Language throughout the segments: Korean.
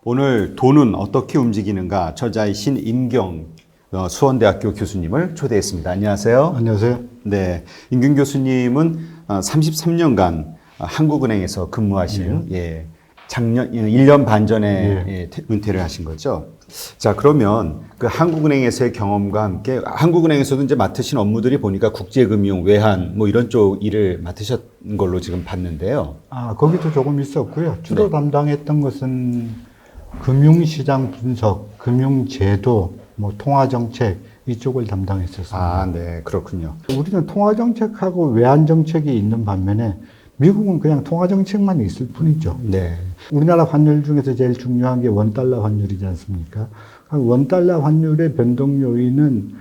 오늘 돈은 어떻게 움직이는가 저자이신 임경 수원대학교 교수님을 초대했습니다. 안녕하세요. 안녕하세요. 네, 임경 교수님은 33년간 한국은행에서 근무하신 작년 1년 반 전에 은퇴를 하신 거죠. 자, 그러면 그 한국은행에서의 경험과 함께 한국은행에서도 이제 맡으신 업무들이 보니까 국제금융, 외환 뭐 이런 쪽 일을 맡으셨던 걸로 지금 봤는데요. 거기도 조금 있었고요. 주로 담당했던 것은 금융시장 분석, 금융제도, 뭐 통화정책 이쪽을 담당했었습니다. 네, 그렇군요. 우리는 통화정책하고 외환정책이 있는 반면에 미국은 그냥 통화정책만 있을 뿐이죠. 네. 우리나라 환율 중에서 제일 중요한 게 원달러 환율이지 않습니까? 원달러 환율의 변동 요인은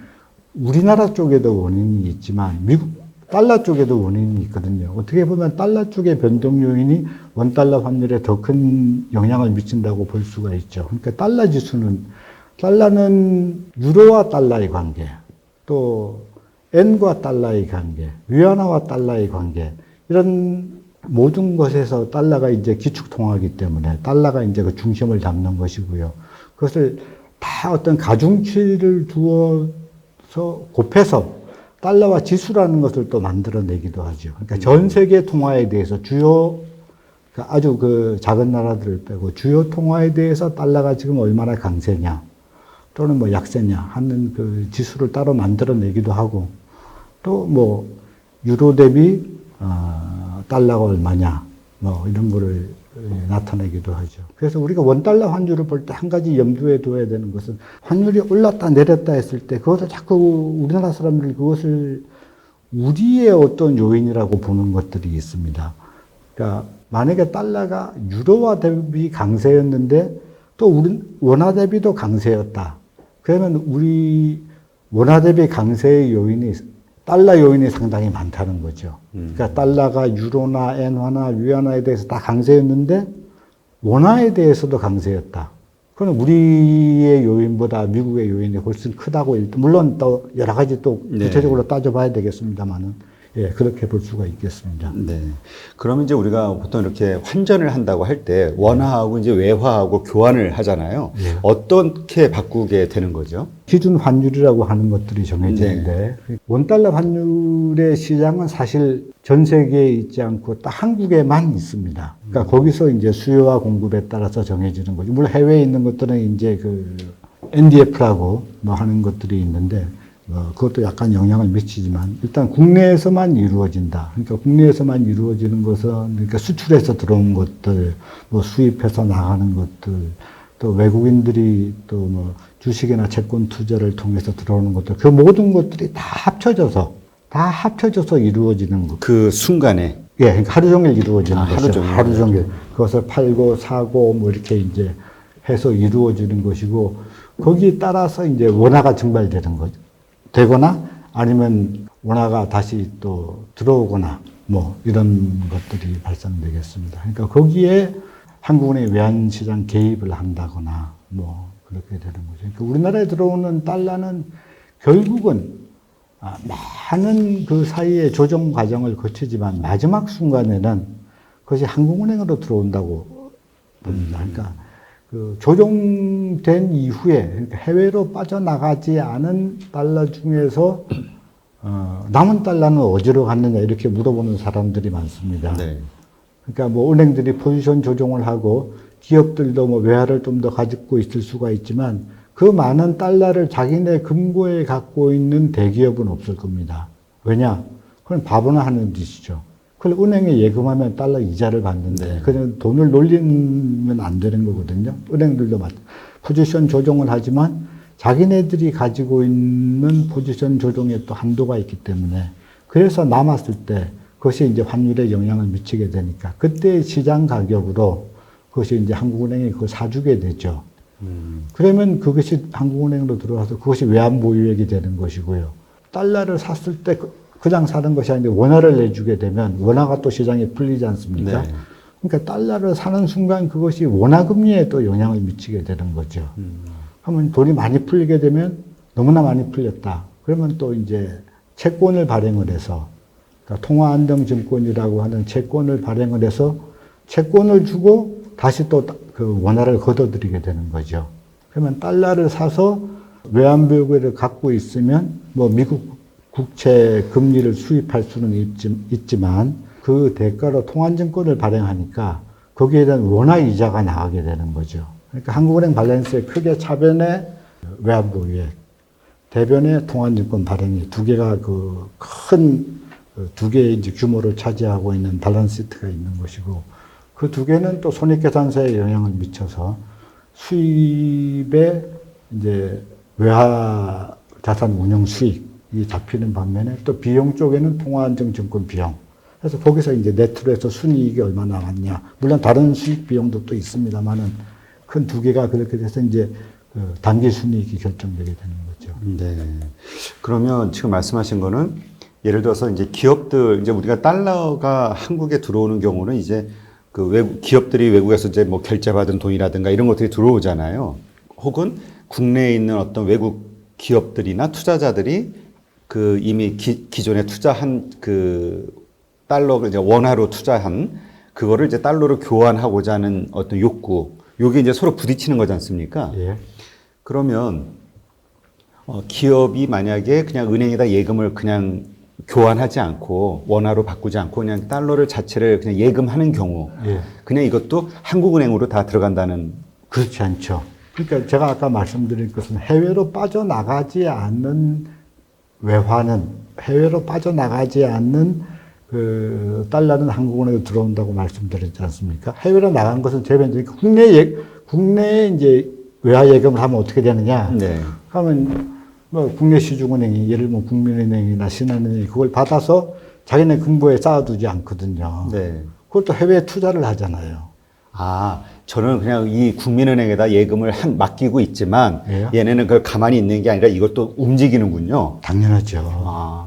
우리나라 쪽에도 원인이 있지만 미국 달러 쪽에도 원인이 있거든요. 어떻게 보면 달러 쪽의 변동 요인이 원달러 환율에 더 큰 영향을 미친다고 볼 수가 있죠. 그러니까 달러 지수는 달러는 유로와 달러의 관계, 또 엔과 달러의 관계, 위안화와 달러의 관계 이런 모든 것에서 달러가 이제 기축 통화이기 때문에 달러가 이제 그 중심을 잡는 것이고요. 그것을 다 어떤 가중치를 두어서 곱해서 달러와 지수라는 것을 또 만들어내기도 하죠. 그러니까 전 세계 통화에 대해서 주요, 아주 그 작은 나라들을 빼고 주요 통화에 대해서 달러가 지금 얼마나 강세냐 또는 뭐 약세냐 하는 그 지수를 따로 만들어내기도 하고 또 뭐 유로 대비 달러가 얼마냐 뭐 이런 거를 나타내기도 하죠. 그래서 우리가 원달러 환율을 볼 때 한 가지 염두에 둬야 되는 것은 환율이 올랐다 내렸다 했을 때 그것을 자꾸 우리나라 사람들이 그것을 우리의 어떤 요인이라고 보는 것들이 있습니다. 그러니까 만약에 달러가 유로화 대비 강세였는데 또 우리 원화 대비도 강세였다. 그러면 우리 원화 대비 강세의 요인이 달러 요인이 상당히 많다는 거죠. 그러니까 달러가 유로나 엔화나 위안화에 대해서 다 강세였는데 원화에 대해서도 강세였다. 그건 우리의 요인보다 미국의 요인이 훨씬 크다고 물론 또 여러 가지 또 구체적으로 따져봐야 되겠습니다만은 그렇게 볼 수가 있겠습니다. 네. 그러면 이제 우리가 보통 이렇게 환전을 한다고 할 때 원화하고 이제 외화하고 교환을 하잖아요. 어떻게 바꾸게 되는 거죠? 기준 환율이라고 하는 것들이 정해지는데 원달러 환율의 시장은 사실 전 세계에 있지 않고 딱 한국에만 있습니다. 그러니까 거기서 이제 수요와 공급에 따라서 정해지는 거죠. 물론 해외에 있는 것들은 이제 그 NDF라고 뭐 하는 것들이 있는데 그것도 약간 영향을 미치지만 일단 국내에서만 이루어진다. 그러니까 국내에서만 이루어지는 것은 그러니까 수출해서 들어온 것들, 뭐 수입해서 나가는 것들, 또 외국인들이 또 뭐 주식이나 채권 투자를 통해서 들어오는 것들, 그 모든 것들이 다 합쳐져서 이루어지는 것. 그 순간에. 그러니까 하루 종일 이루어지는 것이죠. 하루 종일. 그것을 팔고 사고 뭐 이렇게 이제 해서 이루어지는 것이고 거기에 따라서 이제 원화가 증발되는 거죠. 되거나 아니면 원화가 다시 또 들어오거나 뭐 이런 것들이 발생되겠습니다. 그러니까 거기에 한국은행이 외환시장 개입을 한다거나 뭐 그렇게 되는 거죠. 그러니까 우리나라에 들어오는 달러는 결국은 많은 그 사이에 조정 과정을 거치지만 마지막 순간에는 그것이 한국은행으로 들어온다고 봅니다. 그러니까 그 조정된 이후에 그러니까 해외로 빠져나가지 않은 달러 중에서 남은 달러는 어디로 갔느냐 이렇게 물어보는 사람들이 많습니다. 네. 그러니까 뭐 은행들이 포지션 조정을 하고 기업들도 뭐 외화를 좀 더 가지고 있을 수가 있지만 그 많은 달러를 자기네 금고에 갖고 있는 대기업은 없을 겁니다. 왜냐? 그건 바보나 하는 짓이죠. 그걸 은행에 예금하면 달러 이자를 받는데 그냥 돈을 놀리면 안 되는 거거든요. 은행들도 포지션 조정을 하지만 자기네들이 가지고 있는 포지션 조정에 또 한도가 있기 때문에 그래서 남았을 때 그것이 이제 환율에 영향을 미치게 되니까 그때 시장 가격으로 그것이 이제 한국은행이 그걸 사주게 되죠. 그러면 그것이 한국은행으로 들어와서 그것이 외환 보유액이 되는 것이고요. 달러를 샀을 때 그냥 사는 것이 아닌데 원화를 내주게 되면 원화가 또 시장에 풀리지 않습니까? 그러니까 달러를 사는 순간 그것이 원화 금리에 또 영향을 미치게 되는 거죠. 하면 돈이 많이 풀리게 되면 너무나 많이 풀렸다. 그러면 또 이제 채권을 발행을 해서 그러니까 통화안정증권이라고 하는 채권을 발행을 해서 채권을 주고 다시 또 그 그 원화를 걷어들이게 되는 거죠. 그러면 달러를 사서 외환보유고를 갖고 있으면 뭐 미국 국채 금리를 수입할 수는 있지만 그 대가로 통화증권을 발행하니까 거기에 대한 원화 이자가 나가게 되는 거죠. 그러니까 한국은행 밸런스의 크게 차변에 외환보유액, 대변에 통화증권 발행이 두 개가 그 큰 두 개의 이제 규모를 차지하고 있는 밸런스 시트가 있는 것이고 그 두 개는 또 손익계산서에 영향을 미쳐서 수입에 이제 외화 자산 운용 수익이 잡히는 반면에 또 비용 쪽에는 통화안정증권 비용. 그래서 거기서 이제 네트로 해서 순이익이 얼마나 나왔냐. 물론 다른 수익 비용도 또 있습니다만은 큰 두 개가 그렇게 돼서 이제 그 단기 순이익이 결정되게 되는 거죠. 네. 그러면 지금 말씀하신 거는 예를 들어서 이제 기업들, 이제 우리가 달러가 한국에 들어오는 경우는 이제 그 기업들이 외국에서 이제 뭐 결제받은 돈이라든가 이런 것들이 들어오잖아요. 혹은 국내에 있는 어떤 외국 기업들이나 투자자들이 그 이미 기존에 투자한 그 달러를 이제 원화로 투자한 그거를 이제 달러로 교환하고자 하는 어떤 욕구, 요게 이제 서로 부딪히는 거지 않습니까? 예. 그러면 기업이 만약에 그냥 은행에다 예금을 그냥 교환하지 않고 원화로 바꾸지 않고 그냥 달러를 자체를 그냥 예금하는 경우, 예. 그냥 이것도 한국은행으로 다 들어간다는. 그렇지 않죠. 그러니까 제가 아까 말씀드린 것은 해외로 빠져나가지 않는 외화는 해외로 빠져나가지 않는 그 달러는 한국은행에 들어온다고 말씀드렸지 않습니까? 해외로 나간 것은 재변적인 국내에 이제 외화 예금을 하면 어떻게 되느냐? 네. 하면 뭐 국내 시중은행이 예를 들면 국민은행이나 신한은행이 그걸 받아서 자기네 금고에 쌓아두지 않거든요. 네. 그것도 해외에 투자를 하잖아요. 아, 저는 그냥 이 국민은행에다 예금을 맡기고 있지만 예. 얘네는 그걸 가만히 있는 게 아니라 이것도 움직이는군요. 당연하죠. 아,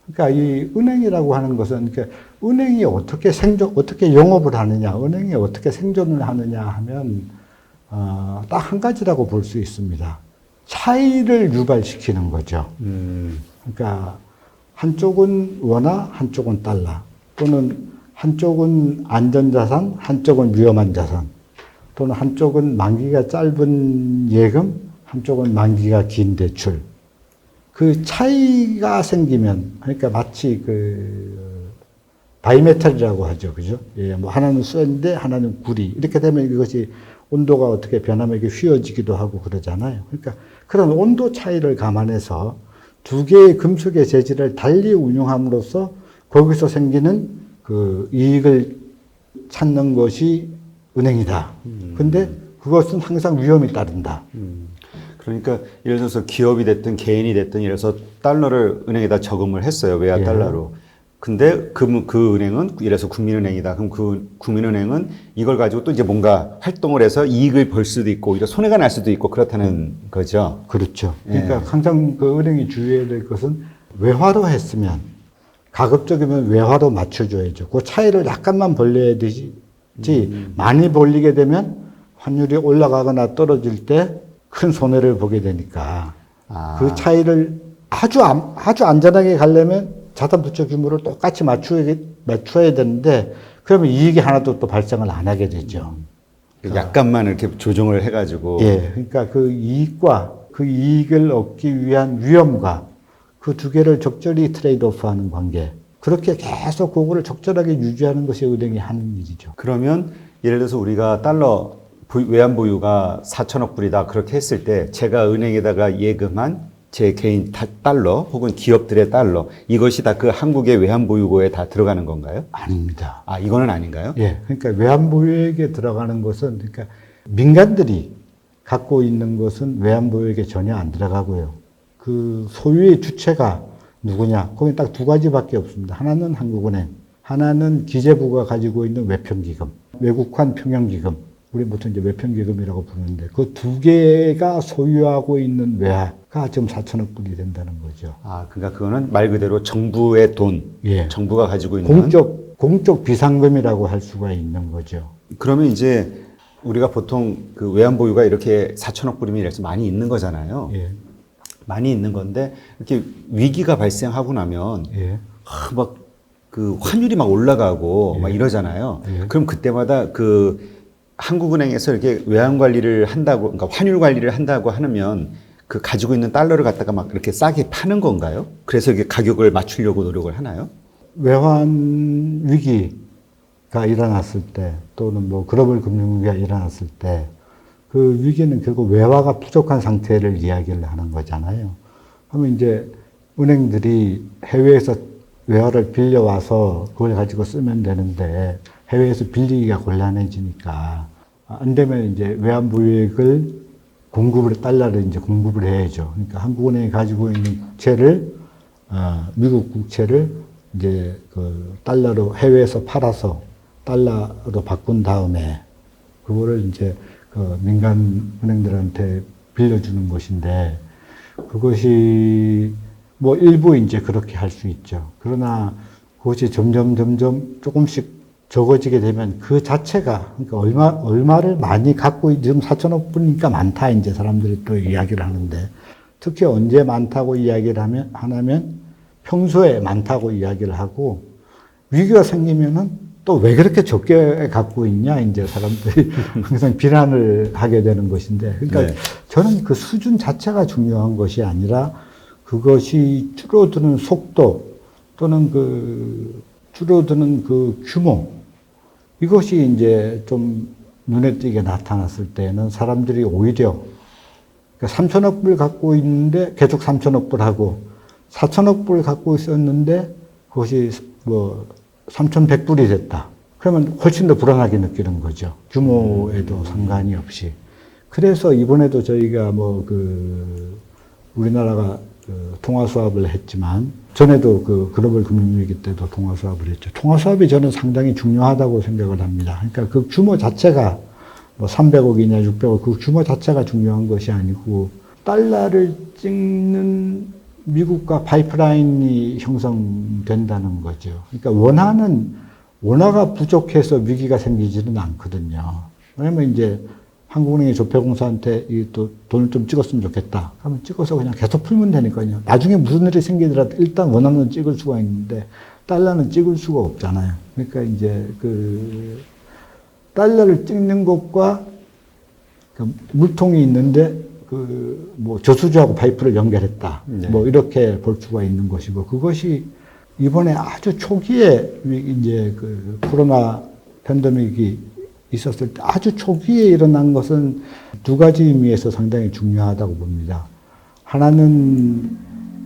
그러니까 이 은행이라고 하는 것은 그러니까 은행이 어떻게 영업을 하느냐, 은행이 어떻게 생존을 하느냐 하면 딱 한 가지라고 볼 수 있습니다. 차이를 유발시키는 거죠. 그러니까 한쪽은 원화, 한쪽은 달러, 또는 한쪽은 안전자산, 한쪽은 위험한 자산, 또는 한쪽은 만기가 짧은 예금, 한쪽은 만기가 긴 대출. 그 차이가 생기면, 그러니까 마치 그 바이메탈이라고 하죠, 그죠? 예, 뭐 하나는 쇠인데 하나는 구리. 이렇게 되면 이것이 온도가 어떻게 변하면 이게 휘어지기도 하고 그러잖아요. 그러니까 그런 온도 차이를 감안해서 두 개의 금속의 재질을 달리 운용함으로써 거기서 생기는 그 이익을 찾는 것이 은행이다. 근데 그것은 항상 위험이 따른다. 그러니까 예를 들어서 기업이 됐든 개인이 됐든 예를 들어서 달러를 은행에다 저금을 했어요. 외화 예. 달러로. 근데 그 은행은 예를 들어서 국민은행이다. 그럼 그 국민은행은 이걸 가지고 또 이제 뭔가 활동을 해서 이익을 벌 수도 있고 오히려 손해가 날 수도 있고 그렇다는 거죠. 그렇죠. 예. 그러니까 항상 그 은행이 주의해야 될 것은 외화로 했으면 가급적이면 외화로 맞춰줘야죠. 그 차이를 약간만 벌려야 되지. 많이 벌리게 되면 환율이 올라가거나 떨어질 때 큰 손해를 보게 되니까 그 차이를 아주 안전하게 가려면 자산 부채 규모를 똑같이 맞춰야 되는데 그러면 이익이 하나도 또 발생을 안 하게 되죠. 약간만 이렇게 조정을 해가지고. 예, 그러니까 그 이익과 그 이익을 얻기 위한 위험과 그 두 개를 적절히 트레이드오프하는 관계. 그렇게 계속 그거를 적절하게 유지하는 것이 은행이 하는 일이죠. 그러면 예를 들어서 우리가 달러 외환 보유가 4천억 불이다 그렇게 했을 때 제가 은행에다가 예금한 제 개인 달러 혹은 기업들의 달러 이것이 다 그 한국의 외환 보유고에 다 들어가는 건가요? 아닙니다. 아, 이거는 아닌가요? 예, 그러니까 외환 보유액에 들어가는 것은 그러니까 민간들이 갖고 있는 것은 외환 보유액에 전혀 안 들어가고요. 그 소유의 주체가 누구냐? 거기 딱 두 가지밖에 없습니다. 하나는 한국은행, 하나는 기재부가 가지고 있는 외평기금, 외국환 평형기금. 우리 보통 이제 외평기금이라고 부르는데 그 두 개가 소유하고 있는 외화가 지금 4천억 불이 된다는 거죠. 아, 그러니까 그거는 말 그대로 정부의 돈, 예. 정부가 가지고 있는 공적 비상금이라고 할 수가 있는 거죠. 그러면 이제 우리가 보통 그 외환 보유가 이렇게 4천억 불이면 이래서 많이 있는 거잖아요. 예. 많이 있는 건데 이렇게 위기가 발생하고 나면 예. 막 그 환율이 막 올라가고 예. 막 이러잖아요. 예. 그럼 그때마다 그 한국은행에서 이렇게 외환 관리를 한다고, 그러니까 환율 관리를 한다고 하면 그 가지고 있는 달러를 갖다가 막 이렇게 싸게 파는 건가요? 그래서 이게 가격을 맞추려고 노력을 하나요? 외환 위기가 일어났을 때 또는 뭐 글로벌 금융위기가 일어났을 때 그 위기는 결국 외화가 부족한 상태를 이야기를 하는 거잖아요. 하면 이제 은행들이 해외에서 외화를 빌려와서 그걸 가지고 쓰면 되는데 해외에서 빌리기가 곤란해지니까 안 되면 이제 외환 보유액을 달러를 이제 공급을 해야죠. 그러니까 한국은행이 가지고 있는 국채를, 미국 국채를 이제 그 달러로 해외에서 팔아서 달러로 바꾼 다음에 그거를 이제 그 민간 은행들한테 빌려주는 것인데 그것이 뭐 일부 이제 그렇게 할 수 있죠. 그러나 그것이 점점 조금씩 적어지게 되면 그 자체가 그러니까 얼마를 많이 갖고 지금 4천억 불이니까 많다 이제 사람들이 또 이야기를 하는데 특히 언제 많다고 이야기를 하냐면 평소에 많다고 이야기를 하고 위기가 생기면은 또 왜 그렇게 적게 갖고 있냐 이제 사람들이 항상 비난을 하게 되는 것인데 그러니까 네. 저는 그 수준 자체가 중요한 것이 아니라 그것이 줄어드는 속도 또는 그 줄어드는 그 규모 이것이 이제 좀 눈에 띄게 나타났을 때는 사람들이 오히려 그러니까 3천억 불 갖고 있는데 계속 3천억 불 하고 4천억 불 갖고 있었는데 그것이 뭐 3,100불이 됐다. 그러면 훨씬 더 불안하게 느끼는 거죠. 규모에도 상관이 없이. 그래서 이번에도 저희가 뭐 우리나라가 통화 수합을 했지만 전에도 그 글로벌 금융위기 때도 통화 수합을 했죠. 통화 수합이 저는 상당히 중요하다고 생각을 합니다. 그러니까 그 규모 자체가 뭐 300억이냐 600억 그 규모 자체가 중요한 것이 아니고 달러를 찍는 미국과 파이프라인이 형성된다는 거죠. 그러니까 원화가 부족해서 위기가 생기지는 않거든요. 왜냐면 이제 한국은행이 조폐공사한테 또 돈을 좀 찍었으면 좋겠다. 하면 찍어서 그냥 계속 풀면 되니까요. 나중에 무슨 일이 생기더라도 일단 원화는 찍을 수가 있는데 달러는 찍을 수가 없잖아요. 그러니까 이제 달러를 찍는 것과 물통이 있는데 뭐 저수지하고 파이프를 연결했다. 네. 뭐 이렇게 볼 수가 있는 것이고 그것이 이번에 아주 초기에 이제 코로나 팬데믹이 있었을 때 아주 초기에 일어난 것은 두 가지 의미에서 상당히 중요하다고 봅니다. 하나는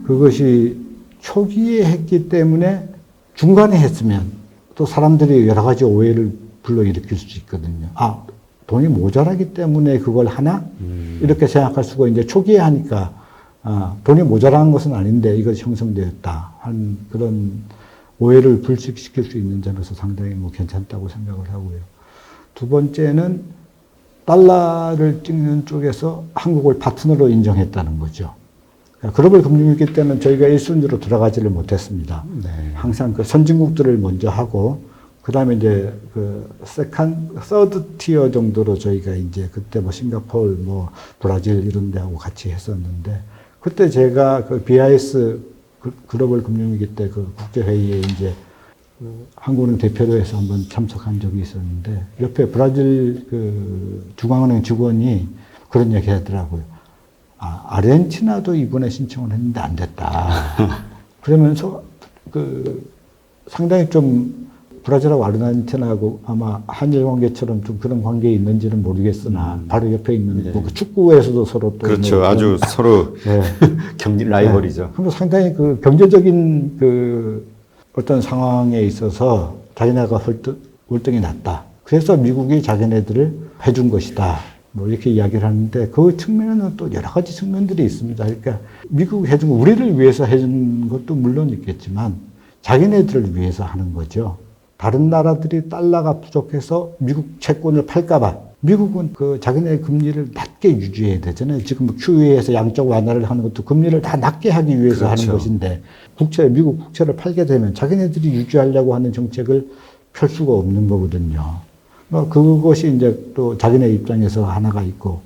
그것이 초기에 했기 때문에 중간에 했으면 또 사람들이 여러 가지 오해를 불러일으킬 수 있거든요. 돈이 모자라기 때문에 그걸 하나? 이렇게 생각할 수가 이제 초기에 하니까 돈이 모자란 것은 아닌데 이것이 형성되었다. 한 그런 오해를 불식시킬 수 있는 점에서 상당히 뭐 괜찮다고 생각을 하고요. 두 번째는 달러를 찍는 쪽에서 한국을 파트너로 인정했다는 거죠. 글로벌 금융위기 때는 저희가 1순위로 들어가지를 못했습니다. 네. 항상 그 선진국들을 먼저 하고 그 다음에 이제 서드 티어 정도로 저희가 이제 그때 뭐 싱가포르, 뭐 브라질 이런 데하고 같이 했었는데 그때 제가 BIS 글로벌 금융위기 때 국제회의에 이제 한국은행 대표로 해서 한번 참석한 적이 있었는데 옆에 브라질 중앙은행 직원이 그런 얘기 하더라고요. 아르헨티나도 이번에 신청을 했는데 안 됐다. 그러면서 상당히 좀 브라질하고 아르헨티나하고 아마 한일 관계처럼 좀 그런 관계에 있는지는 모르겠으나 바로 옆에 있는 뭐 축구에서도 서로 또 그렇죠. 뭐 아주 서로 네. 경기 라이벌이죠. 그럼 상당히 경제적인 어떤 상황에 있어서 자기네가 월등히 낫다. 그래서 미국이 자기네들을 해준 것이다. 뭐 이렇게 이야기를 하는데 그 측면에는 또 여러 가지 측면들이 있습니다. 그러니까 미국 해준 거 우리를 위해서 해준 것도 물론 있겠지만 자기네들을 위해서 하는 거죠. 다른 나라들이 달러가 부족해서 미국 채권을 팔까봐 미국은 자기네 금리를 낮게 유지해야 되잖아요. 지금 QE에서 양적 완화를 하는 것도 금리를 다 낮게 하기 위해서 그렇죠. 하는 것인데 미국 국채를 팔게 되면 자기네들이 유지하려고 하는 정책을 펼 수가 없는 거거든요. 그것이 이제 또 자기네 입장에서 하나가 있고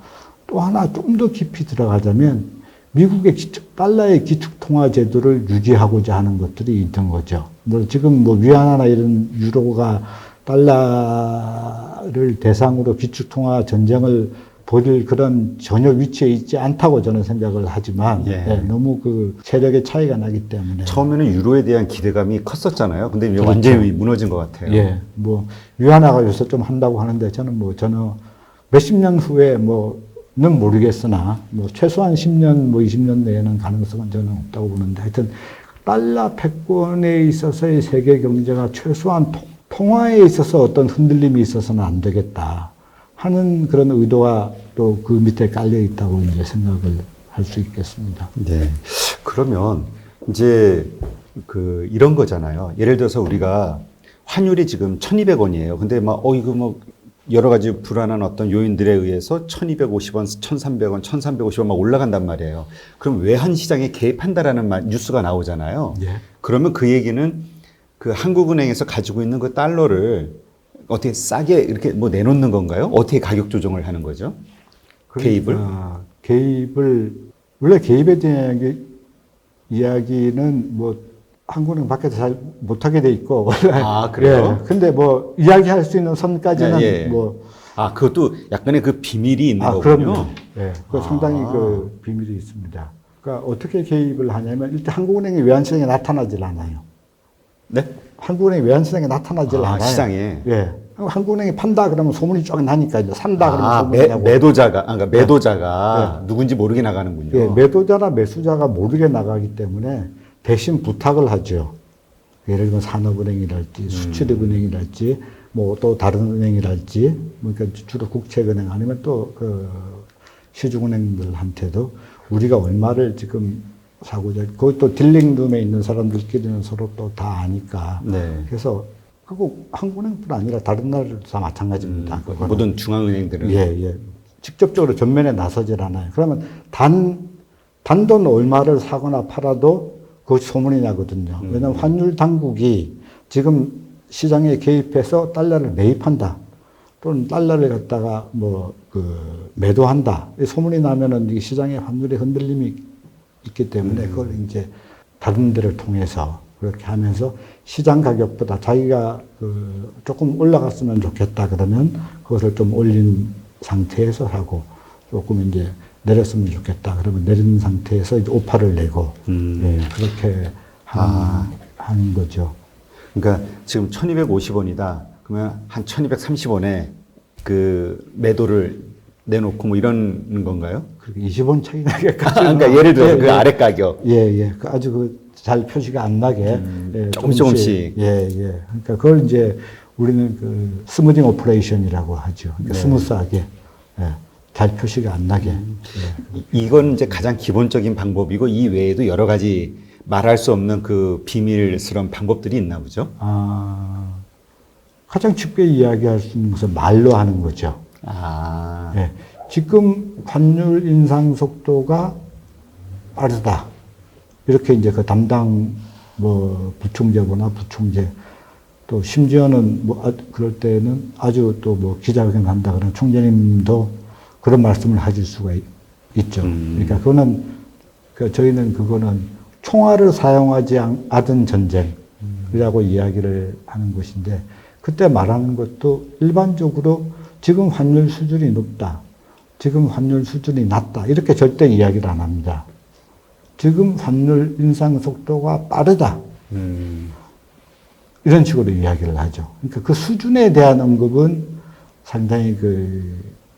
또 하나 좀 더 깊이 들어가자면 미국의 달러의 기축통화 제도를 유지하고자 하는 것들이 있던 거죠. 지금 위안화나 이런 유로가 달러 달러를 대상으로 기축통화 전쟁을 벌일 그런 전혀 위치에 있지 않다고 저는 생각을 하지만 예. 예, 너무 그 체력의 차이가 나기 때문에 처음에는 유로에 대한 기대감이 컸었잖아요. 근데 이제 그렇죠. 완전히 무너진 것 같아요. 예, 뭐 위안화가 요새 좀 한다고 하는데 저는 뭐 몇십 년 후에 뭐는 모르겠으나 뭐 최소한 10년 뭐 20년 내에는 가능성은 저는 없다고 보는데 하여튼 달러 패권에 있어서의 세계 경제가 최소한 통화에 있어서 어떤 흔들림이 있어서는 안 되겠다 하는 그런 의도가 또 그 밑에 깔려 있다고 이제 생각을 할 수 있겠습니다. 네. 그러면 이제 이런 거잖아요. 예를 들어서 우리가 환율이 지금 1,200원이에요. 근데 막 이거 뭐 여러 가지 불안한 어떤 요인들에 의해서 1,250원, 1,300원, 1,350원 막 올라간단 말이에요. 그럼 외환 시장에 개입한다라는 뉴스가 나오잖아요. 예. 그러면 그 얘기는 그 한국은행에서 가지고 있는 그 달러를 어떻게 싸게 이렇게 뭐 내놓는 건가요? 어떻게 가격 조정을 하는 거죠? 개입을? 개입을 원래 개입에 대한 이야기는 뭐 한국은행 밖에서 잘 못하게 돼 있고 원래 아, 그래요? 예, 근데 뭐 이야기할 수 있는 선까지는 예, 예. 뭐 그것도 약간의 그 비밀이 있는 거군요. 그럼요. 예, 그 상당히 그 비밀이 있습니다. 그러니까 어떻게 개입을 하냐면 일단 한국은행이 외환시장에 나타나질 않아요. 네? 한국은행이 외환시장에 나타나질 않아요. 시장에. 예. 한국은행이 판다 그러면 소문이 쫙 나니까 이제 산다 그러면 소문이 나고. 그러니까 매도자가 누군지 모르게 나가는군요. 예, 매도자나 매수자가 모르게 나가기 때문에 대신 부탁을 하죠. 예를 들면 산업은행이랄지 수출입은행이랄지 뭐 또 다른 은행이랄지 뭐 그러니까 주로 국책은행 아니면 또 그 시중은행들한테도 우리가 얼마를 지금 사고자 거기 또 딜링룸에 있는 사람들끼리는 서로 또 다 아니까 네. 그래서 그거 한국은행뿐 아니라 다른 나라들도 다 마찬가지입니다. 그거는. 모든 중앙은행들은. 예. 직접적으로 전면에 나서질 않아요. 그러면 단돈 얼마를 사거나 팔아도 그것이 소문이 나거든요. 왜냐하면 환율 당국이 지금 시장에 개입해서 달러를 매입한다. 또는 달러를 갖다가 매도한다. 소문이 나면은 이 시장의 환율의 흔들림이 있기 때문에 그걸 이제 다른 데를 통해서 그렇게 하면서 시장 가격보다 자기가 조금 올라갔으면 좋겠다 그러면 그것을 좀 올린 상태에서 하고 조금 이제 내렸으면 좋겠다 그러면 내린 상태에서 이제 오파를 내고 예, 그렇게 하는 거죠. 그러니까 지금 1,250원이다. 그러면 한 1,230원에 그 매도를 내놓고 뭐 이런 건가요? 20원 차이 나게까지. 그러니까 예를 들어서 그 아래 가격. 예. 아주 잘 표시가 안 나게. 예, 조금씩. 예. 그러니까 그걸 이제 우리는 그 스무딩 오퍼레이션이라고 하죠. 그러니까 스무스하게. 예, 잘 표시가 안 나게. 예. 이건 이제 가장 기본적인 방법이고 이 외에도 여러 가지 말할 수 없는 그 비밀스러운 방법들이 있나 보죠? 가장 쉽게 이야기할 수 있는 것은 말로 하는 거죠. 예. 지금 환율 인상 속도가 빠르다. 이렇게 이제 그 담당 부총재거나 부총재 또 심지어는 그럴 때는 아주 또 기자회견 한다 그러면 총재님도 그런 말씀을 하실 수가 있죠. 그러니까 저희는 그거는 총알을 사용하지 않은 전쟁이라고 이야기를 하는 것인데 그때 말하는 것도 일반적으로 지금 환율 수준이 높다. 지금 환율 수준이 낮다. 이렇게 절대 이야기를 안 합니다. 지금 환율 인상 속도가 빠르다. 이런 식으로 이야기를 하죠. 그러니까 그 수준에 대한 언급은 상당히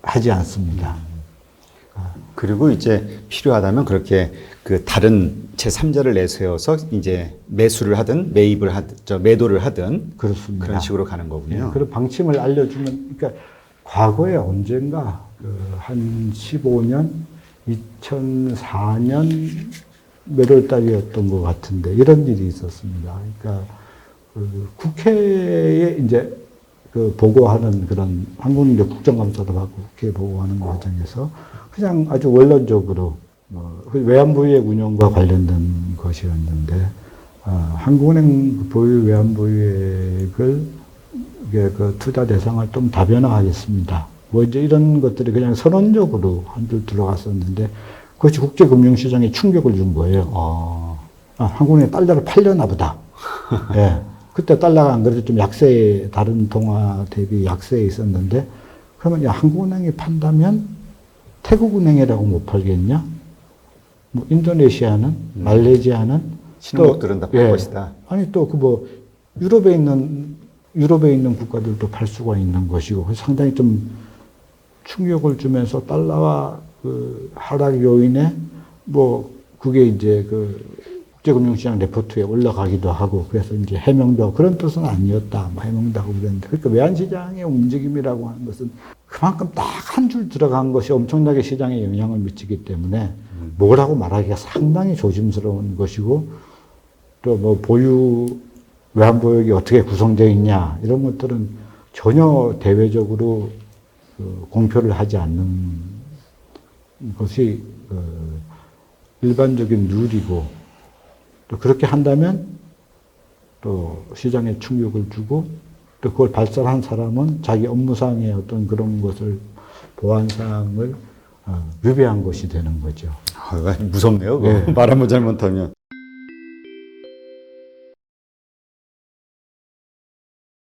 하지 않습니다. 그리고 이제 필요하다면 그렇게 그 다른 제3자를 내세워서 이제 매수를 하든 매입을 하든 매도를 하든 그렇습니다. 그런 식으로 가는 거군요. 네, 그런 방침을 알려주면 그러니까 과거에 언젠가 한 15년 2004년 몇 월 달이었던 것 같은데 이런 일이 있었습니다. 그러니까 국회에 이제 보고하는 그런 한국인대 국정감사도 하고 국회에 보고하는 과정에서 그냥 아주 원론적으로 외환보유액 운용과 관련된 것이었는데 한국은행 보유 외환보유액을 그 투자 대상을 좀 다변화하겠습니다. 이제 이런 것들이 그냥 선언적으로 한줄 들어갔었는데 그것이 국제금융시장에 충격을 준 거예요. 한국은행이 달러를 팔려나 보다. 예. 그때 달러가 안 그래도 좀 약세에, 다른 동화 대비 약세에 있었는데, 그러면 야, 한국은행이 판다면 태국은행이라고 못 팔겠냐? 뭐 인도네시아는, 말레이시아는 신흥국들은 다 팔 예. 것이다. 아니 또 그 뭐 유럽에 있는 국가들도 팔 수가 있는 것이고 그래서 상당히 좀 충격을 주면서 달러와 그 하락 요인에 뭐 그게 이제 그 국제금융시장 레포트에 올라가기도 하고 그래서 이제 해명도 그런 뜻은 아니었다 뭐 해명도 하고 그랬는데 그러니까 외환시장의 움직임이라고 하는 것은 그만큼 딱 한 줄 들어간 것이 엄청나게 시장에 영향을 미치기 때문에 뭐라고 말하기가 상당히 조심스러운 것이고 또 뭐 외환 보유액이 어떻게 구성되어 있냐 이런 것들은 전혀 대외적으로 공표를 하지 않는 것이 일반적인 룰이고 또 그렇게 한다면 또 시장에 충격을 주고 또 그걸 발설한 사람은 자기 업무상의 어떤 그런 것을 보안사항을 위배한 것이 되는 거죠. 아, 무섭네요. 네. 말하면 잘못하면.